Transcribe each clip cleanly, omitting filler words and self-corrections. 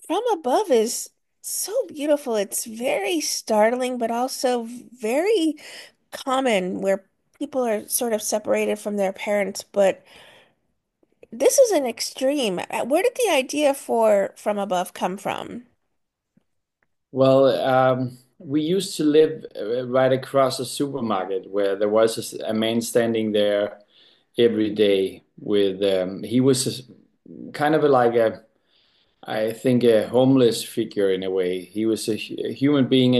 From Above is so beautiful. It's very startling, but also very common where people are sort of separated from their parents. But this is an extreme. Where did the idea for From Above come from? Well, we used to live right across a supermarket where there was a man standing there every day with he was kind of like I think a homeless figure in a way. He was a human being,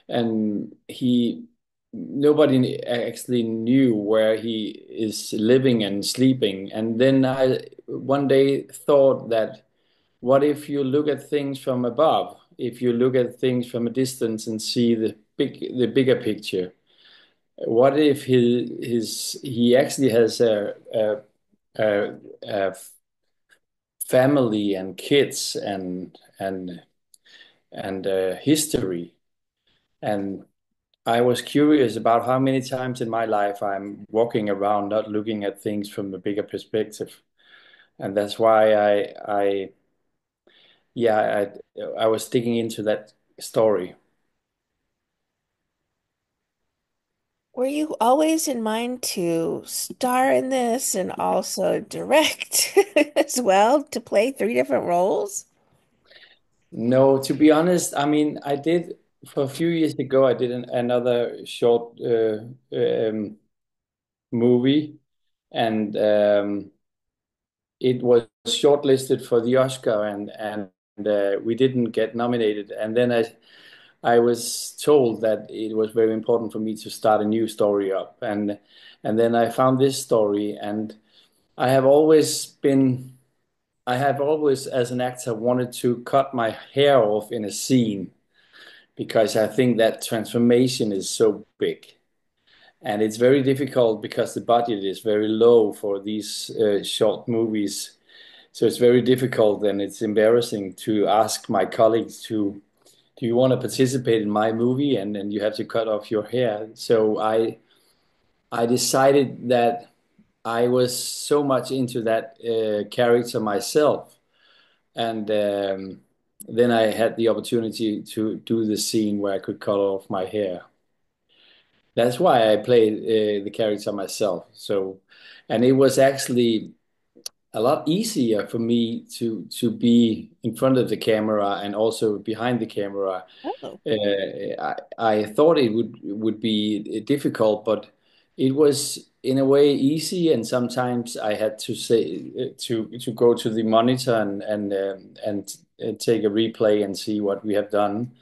and he nobody actually knew where he is living and sleeping. And then I one day thought that what if you look at things from above? If you look at things from a distance and see the bigger picture, what if he actually has a family and kids and history. And I was curious about how many times in my life I'm walking around not looking at things from a bigger perspective. And that's why yeah, I was digging into that story. Were you always in mind to star in this and also direct as well, to play three different roles? No, to be honest, I mean, I did for a few years ago, I did another short movie, and it was shortlisted for the Oscar, and we didn't get nominated. And then I was told that it was very important for me to start a new story up, and then I found this story, and I have always been, I have always, as an actor, wanted to cut my hair off in a scene because I think that transformation is so big. And it's very difficult because the budget is very low for these short movies. So it's very difficult and it's embarrassing to ask my colleagues to, do you want to participate in my movie? And then you have to cut off your hair. So I decided that I was so much into that character myself. And then I had the opportunity to do the scene where I could cut off my hair. That's why I played the character myself. So, and it was actually a lot easier for me to be in front of the camera and also behind the camera. Oh. I thought it would be difficult, but it was in a way easy. And sometimes I had to say to go to the monitor and take a replay and see what we have done.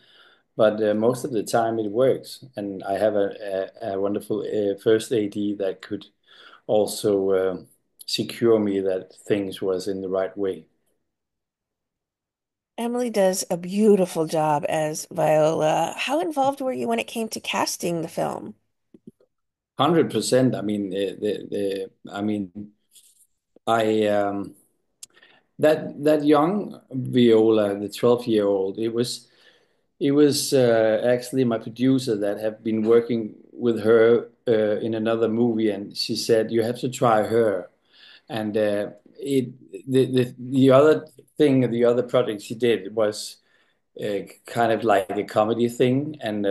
But most of the time it works, and I have a wonderful first AD that could also secure me that things was in the right way. Emily does a beautiful job as Viola. How involved were you when it came to casting the film? 100%. I mean, I mean, I that young Viola, the 12-year-old, it was actually my producer that have been working with her in another movie, and she said you have to try her. And it the other thing, the other project she did was kind of like a comedy thing, and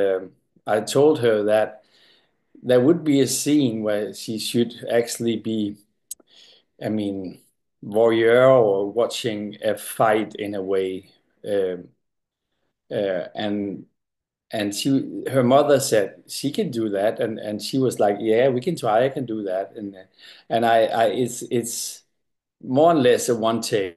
I told her that there would be a scene where she should actually be, I mean, voyeur or watching a fight in a way, um, and her mother said she can do that, and she was like, yeah, we can try, I can do that, and I it's more or less a one take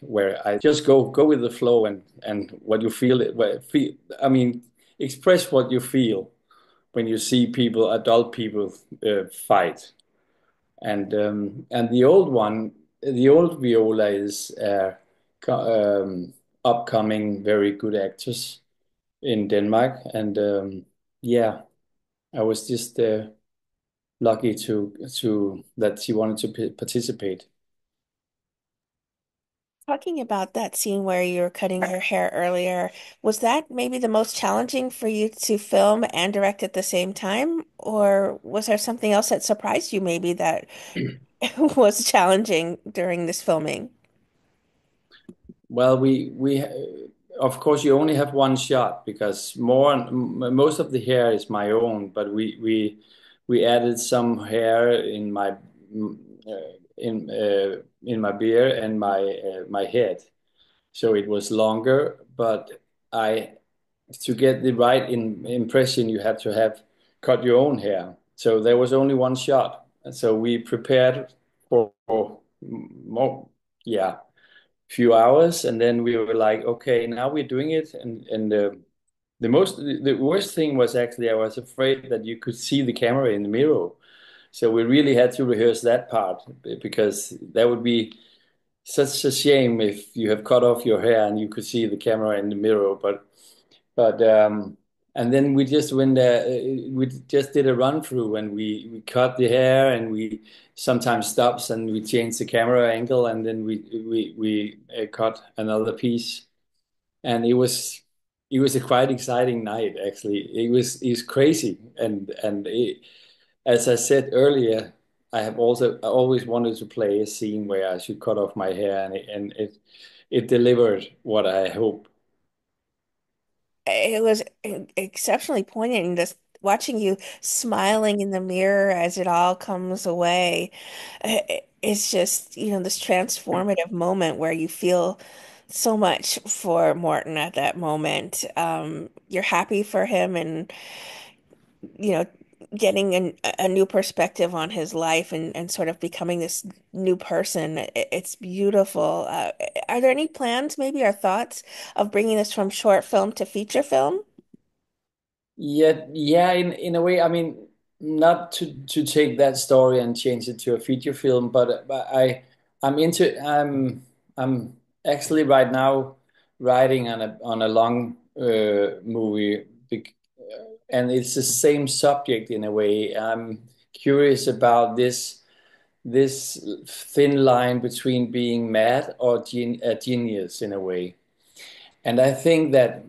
where I just go with the flow and what you feel it feel, I mean, express what you feel when you see people, adult people, fight. And the old one, the old Viola is upcoming very good actress in Denmark, and yeah, I was just lucky to that she wanted to participate. Talking about that scene where you were cutting her hair earlier, was that maybe the most challenging for you to film and direct at the same time? Or was there something else that surprised you maybe that was challenging during this filming? Well, of course you only have one shot because most of the hair is my own, but we added some hair in my in my beard and my head, so it was longer. But I to get the right impression, you had to have cut your own hair. So there was only one shot. So we prepared for more, yeah, few hours, and then we were like, okay, now we're doing it. And the worst thing was actually I was afraid that you could see the camera in the mirror. So we really had to rehearse that part because that would be such a shame if you have cut off your hair and you could see the camera in the mirror. But and then we just went there. We just did a run through, and we cut the hair, and we sometimes stops, and we changed the camera angle, and then we cut another piece, and it was a quite exciting night actually. It was crazy, as I said earlier, I always wanted to play a scene where I should cut off my hair, and it delivered what I hope. It was exceptionally poignant, and just watching you smiling in the mirror as it all comes away. It's just, this transformative moment where you feel so much for Morton at that moment. You're happy for him, and you know, getting a new perspective on his life, and sort of becoming this new person. It's beautiful. Are there any plans, maybe, or thoughts of bringing this from short film to feature film? Yeah, yeah, in a way, I mean, not to take that story and change it to a feature film, but I'm actually right now writing on a long movie, and it's the same subject in a way. I'm curious about this thin line between being mad or a genius in a way, and I think that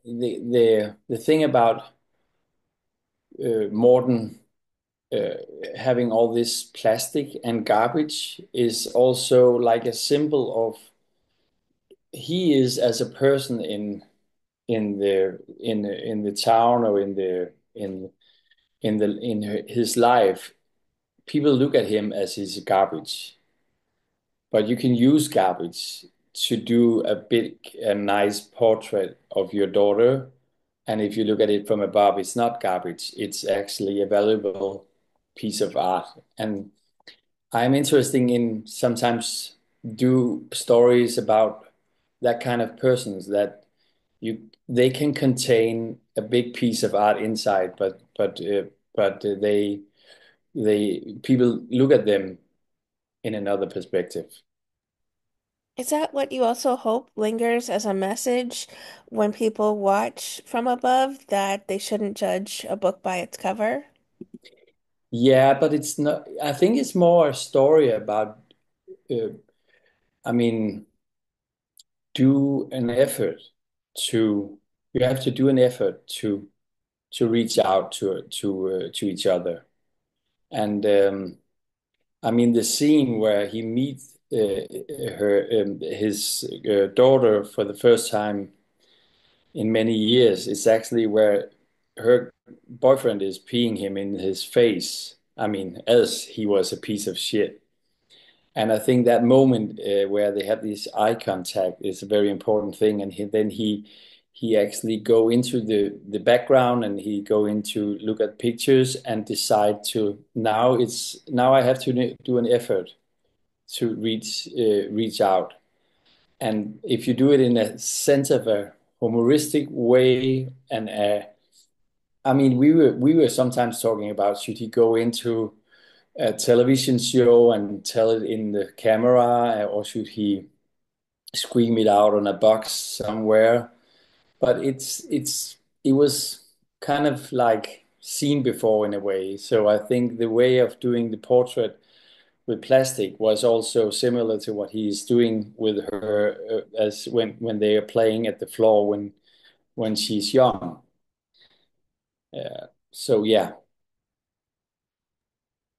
the thing about Morton uh, having all this plastic and garbage is also like a symbol of he is as a person in the town or in his life. People look at him as his garbage, but you can use garbage to do a nice portrait of your daughter. And if you look at it from above, it's not garbage. It's actually a valuable piece of art. And I'm interested in sometimes do stories about that kind of persons that they can contain a big piece of art inside, but they people look at them in another perspective. Is that what you also hope lingers as a message when people watch from above, that they shouldn't judge a book by its cover? Yeah, but it's not. I think it's more a story about. Uh, I mean, do an effort to. You have to do an effort to reach out to each other. And I mean, the scene where he meets his daughter for the first time in many years is actually where her boyfriend is peeing him in his face. I mean, as he was a piece of shit. And I think that moment where they have this eye contact is a very important thing. And then he actually go into the background and he go into look at pictures and decide to now I have to do an effort to reach out. And if you do it in a sense of a humoristic way, and I mean, we were sometimes talking about should he go into a television show and tell it in the camera, or should he scream it out on a box somewhere? But it was kind of like seen before in a way. So I think the way of doing the portrait with plastic was also similar to what he's doing with her as when they are playing at the floor when she's young. So yeah.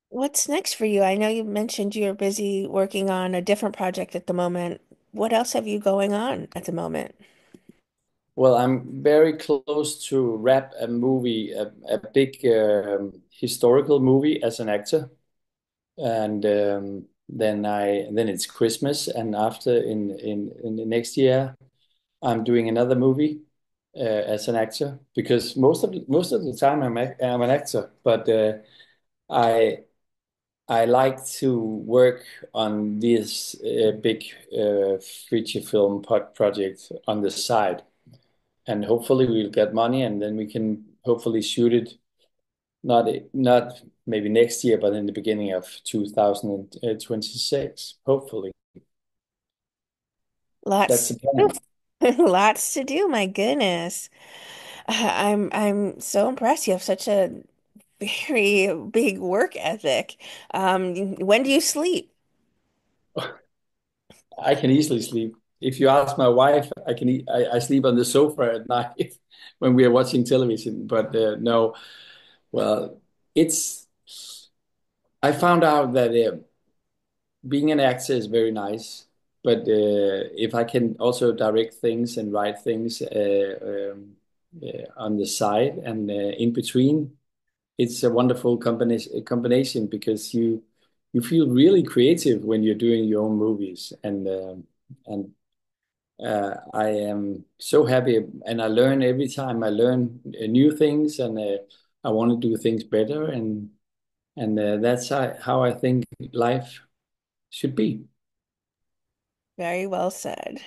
What's next for you? I know you mentioned you're busy working on a different project at the moment. what else have you going on at the moment? Well, I'm very close to wrap a movie, a big historical movie as an actor, and then it's Christmas, and after in the next year, I'm doing another movie as an actor because most of the time I'm an actor, but I I like to work on this big feature film project on the side, and hopefully we'll get money, and then we can hopefully shoot it not maybe next year, but in the beginning of 2026. Hopefully, that's Lots the plan. lots to do, my goodness. I'm so impressed. You have such a very big work ethic. When do you sleep? I can easily sleep. If you ask my wife, I sleep on the sofa at night when we are watching television. But no, well, it's I found out that being an actor is very nice, but if I can also direct things and write things on the side and in between, it's a wonderful combination because you feel really creative when you're doing your own movies, and I am so happy, and I learn every time. I learn new things, and I want to do things better, and that's how I think life should be. Very well said.